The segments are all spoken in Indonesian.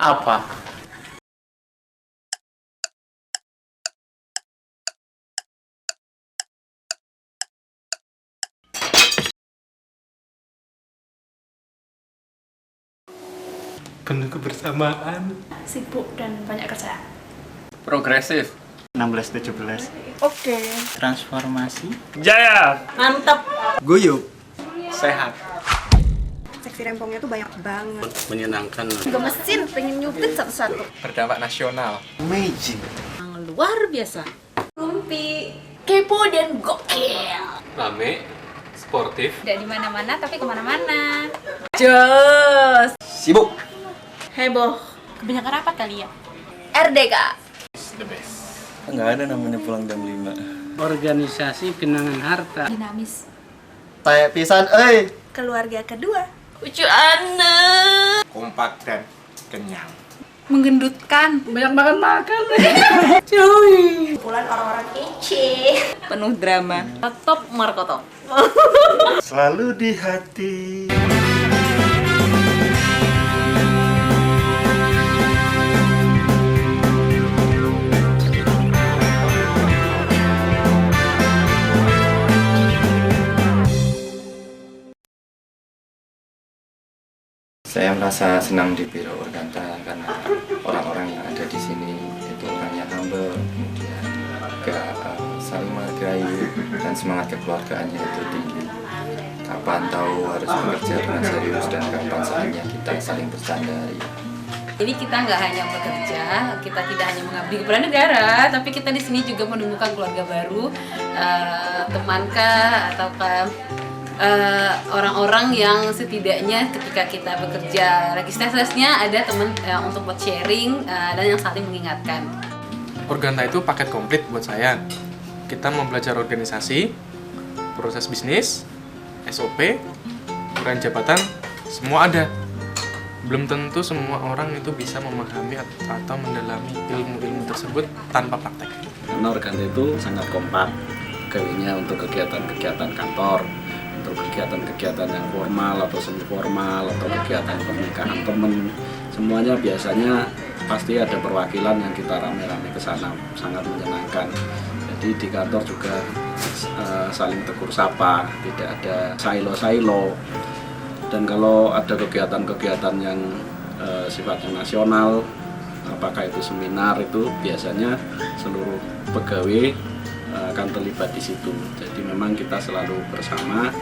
Apa? Penuh kebersamaan. Sibuk dan banyak kerja. Progresif. 16-17. Oke. Transformasi. Jaya. Mantap. Guyup. Sehat. Seksi rempongnya tuh banyak banget. Menyenangkan. Gemesin, pengen nyupit satu-satu. Berdampak nasional. Amazing. Yang luar biasa. Rumpi, kepo dan gokil. Rame. Sportif. Tidak di mana-mana tapi kemana-mana. Jos. Sibuk. Heboh. Kebanyakan rapat kali ya. RDK. The best. Enggak ada namanya pulang jam 5. Organisasi kenangan harta. Dinamis. Kayak pisan, Keluarga kedua. Lucu anak. kompak dan kenyang. Menggendutkan. Banyak makan. Kumpulan orang-orang kece. Penuh drama. Top Markotop. Selalu di hati. Saya merasa senang di Biro Organta karena orang-orang yang ada di sini itu orangnya humble, kemudian saling menghargai dan semangat kekeluargaannya itu tinggi. Kapan tahu harus bekerja dengan serius dan kapan saatnya kita saling bersandari. Jadi kita nggak hanya bekerja, kita tidak hanya mengabdi kepada negara, tapi kita di sini juga menemukan keluarga baru, temankah ataukah orang-orang yang setidaknya ketika kita bekerja lagi stres-stresnya ada teman untuk buat sharing dan yang saling mengingatkan. Organta itu paket komplit buat saya. Kita mau belajar organisasi, proses bisnis, SOP, uraian jabatan, semua ada. Belum tentu semua orang itu bisa memahami atau mendalami ilmu-ilmu tersebut tanpa praktek. Karena Organta itu sangat kompak, pegawainya untuk kegiatan-kegiatan kantor, untuk kegiatan-kegiatan yang formal atau semi formal atau kegiatan pernikahan teman, semuanya biasanya pasti ada perwakilan yang kita rame-rame ke sana, sangat menyenangkan. Jadi di kantor juga saling tegur sapa, tidak ada silo-silo. Dan kalau ada kegiatan-kegiatan yang sifatnya nasional, apakah itu seminar, itu biasanya seluruh pegawai akan terlibat di situ. Jadi memang kita selalu bersama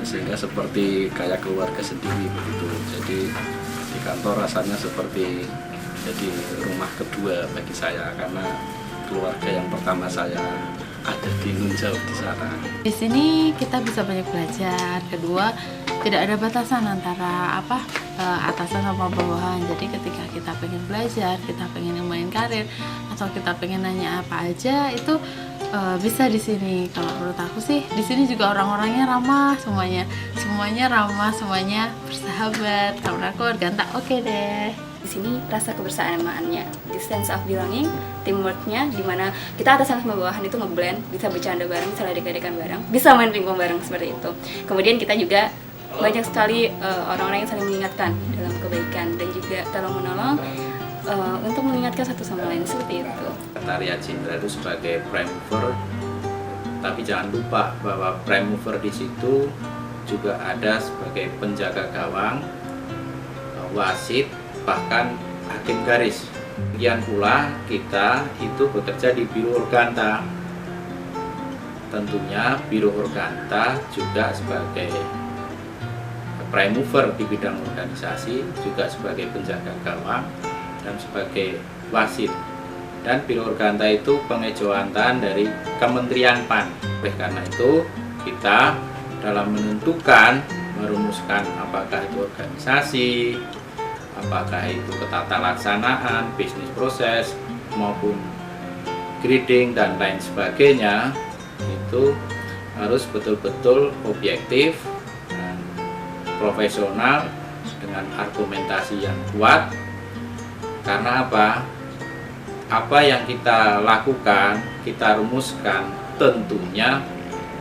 sehingga seperti kayak keluarga sendiri begitu. Jadi di kantor rasanya seperti jadi rumah kedua bagi saya karena keluarga yang pertama saya ada di Nun Jauh di sana. Di sini kita bisa banyak belajar. Kedua, tidak ada batasan antara atasan sama bawahan. Jadi ketika kita pengen belajar, kita pengen main karir, atau kita pengen nanya apa aja itu bisa di sini. Kalau menurut aku sih di sini juga orang-orangnya ramah, semuanya ramah, semuanya bersahabat. Kalau menurut aku Organta oke deh. Di sini rasa kebersamaannya, the sense of belonging, teamworknya, dimana kita atasan sama bawahan itu ngeblend, bisa bercanda bareng, bisa ledek-ledekan bareng, bisa main pingpong bareng seperti itu. Kemudian kita juga banyak sekali orang-orang yang saling mengingatkan dalam kebaikan dan juga tolong menolong untuk mengingatkan satu sama lain seperti itu. Tarian Cindra itu sebagai prime mover, tapi jangan lupa bahwa prime mover di situ juga ada sebagai penjaga gawang, wasit, bahkan hakim garis. Demikian pula kita itu bekerja di Biro Organta. Tentunya Biro Organta juga sebagai prime mover di bidang organisasi, juga sebagai penjaga gawang dan sebagai wasit. Dan Biro Organta itu pengejawantahan dari Kementerian PAN. Oleh karena itu kita dalam menentukan, merumuskan apakah itu organisasi, apakah itu ketata laksanaan, bisnis proses, maupun grading dan lain sebagainya, itu harus betul-betul objektif dan profesional dengan argumentasi yang kuat. Karena apa? Apa yang kita lakukan, kita rumuskan, tentunya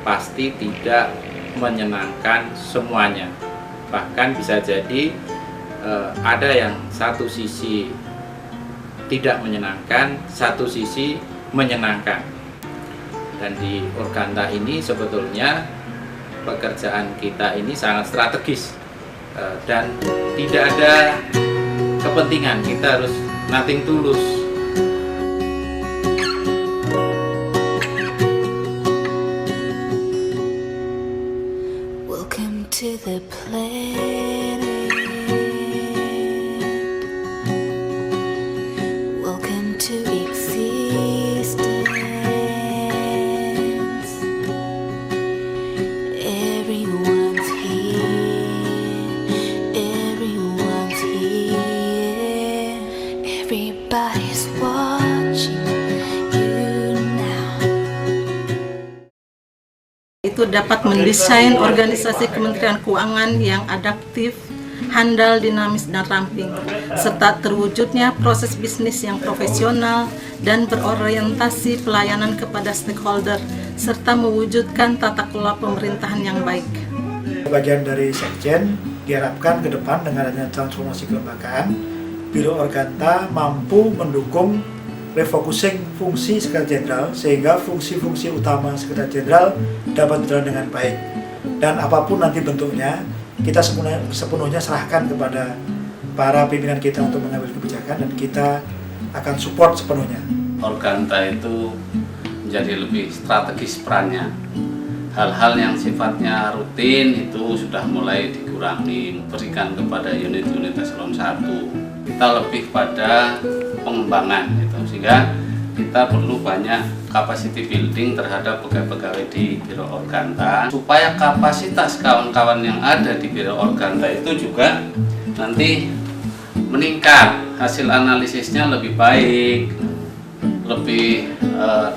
pasti tidak menyenangkan semuanya. Bahkan bisa jadi ada yang satu sisi tidak menyenangkan, satu sisi menyenangkan. Dan di Organta ini sebetulnya pekerjaan kita ini sangat strategis dan tidak ada kepentingan, kita harus nothing tulus. Welcome to the planet. Welcome to existence. Everyone's here. Everyone's here. Everybody's watching you now. Itu dapat mendesain organisasi Kementerian Keuangan yang adaptif, handal, dinamis, dan ramping, serta terwujudnya proses bisnis yang profesional dan berorientasi pelayanan kepada stakeholder, serta mewujudkan tata kelola pemerintahan yang baik. Bagian dari Sekjen diharapkan ke depan dengan adanya transformasi kelembagaan, Biro Organta mampu mendukung refocusing fungsi Sekretaris Jenderal sehingga fungsi-fungsi utama Sekretaris Jenderal dapat berjalan dengan baik. Dan apapun nanti bentuknya, kita sepenuhnya serahkan kepada para pimpinan kita untuk mengambil kebijakan dan kita akan support sepenuhnya. Organta itu menjadi lebih strategis perannya. Hal-hal yang sifatnya rutin itu sudah mulai dikurangi, berikan kepada unit-unit eselon 1. Kita lebih pada pengembangan gitu, sehingga kita perlu banyak capacity building terhadap pegawai-pegawai di Biro Organta supaya kapasitas kawan-kawan yang ada di Biro Organta itu juga nanti meningkat, hasil analisisnya lebih baik, lebih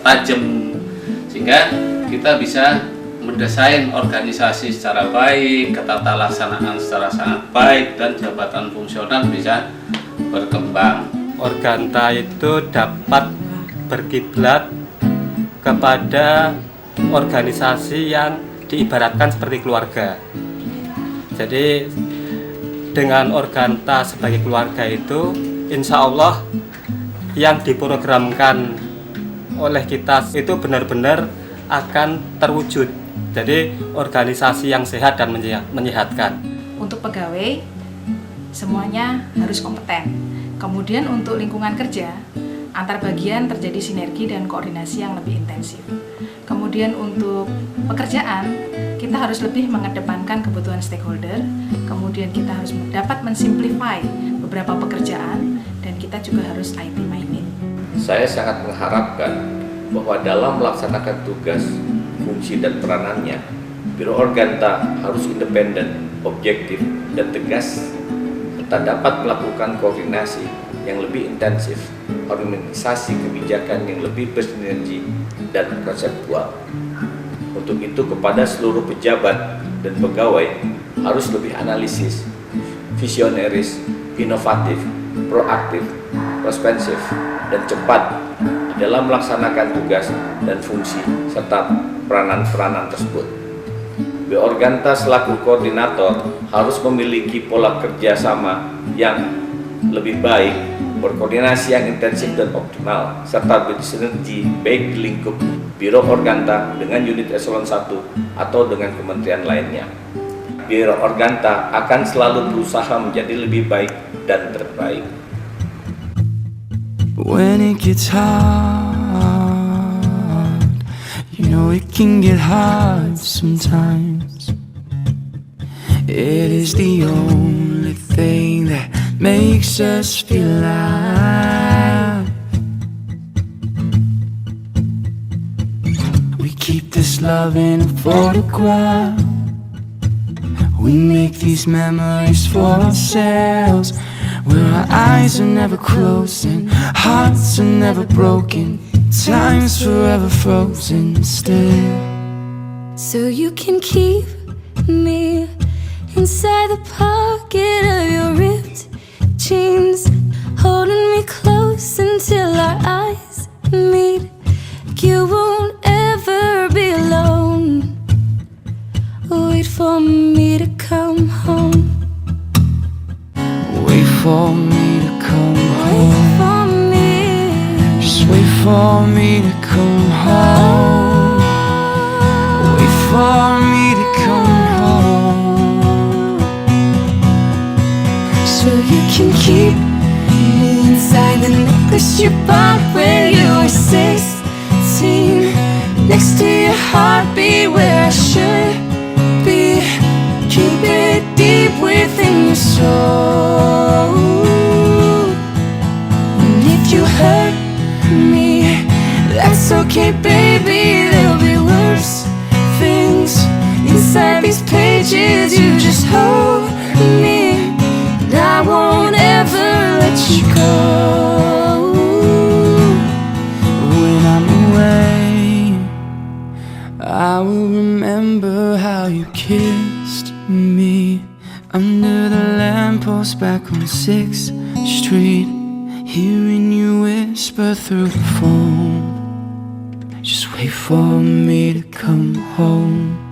tajam, sehingga kita bisa mendesain organisasi secara baik, ketata laksanaan secara sangat baik, dan jabatan fungsional bisa berkembang. Organta itu dapat berkiblat kepada organisasi yang diibaratkan seperti keluarga. Jadi dengan Organta sebagai keluarga itu, insya Allah yang diprogramkan oleh kita itu benar-benar akan terwujud. Jadi organisasi yang sehat dan menyehatkan. Untuk pegawai semuanya harus kompeten. Kemudian untuk lingkungan kerja, antar bagian terjadi sinergi dan koordinasi yang lebih intensif. Kemudian untuk pekerjaan, kita harus lebih mengedepankan kebutuhan stakeholder. Kemudian kita harus dapat mensimplify beberapa pekerjaan, dan kita juga harus IT minded. Saya sangat mengharapkan bahwa dalam melaksanakan tugas, fungsi dan peranannya, Biro Organta harus independen, objektif dan tegas, serta dapat melakukan koordinasi yang lebih intensif, harmonisasi kebijakan yang lebih bersinergi dan konseptual. Untuk itu kepada seluruh pejabat dan pegawai harus lebih analisis, visioneris, inovatif, proaktif, responsif, dan cepat dalam melaksanakan tugas dan fungsi serta peranan-peranan tersebut. Biro Organta selaku koordinator harus memiliki pola kerjasama yang lebih baik, berkoordinasi yang intensif dan optimal, serta bersinergi baik di lingkup Biro Organta dengan unit eselon 1 atau dengan kementerian lainnya. Biro Organta akan selalu berusaha menjadi lebih baik dan terbaik. When it gets hard, you know it can get hard sometimes. It is the only thing that makes us feel alive. We keep this love in a photograph. We make these memories for ourselves, where our eyes are never closed and hearts are never broken, time's forever frozen still. So you can keep me inside the pocket of your ripped jeans, holding me close until our eyes meet. You won't ever be alone. Wait for me to come home. for me to come home. Just wait for me to come home. Wait for me to come home. So you can keep me inside the necklace you bought when you were 16, next to your heartbeat where I should be. Keep it deep within your soul. And if you hurt me, that's okay, baby. There'll be worse things inside these pages. You just hold me, and I won't ever let you go. When I'm away, I will remember how you kissed me under the lamppost back on 6th Street, hearing you whisper through the phone. Just wait for me to come home.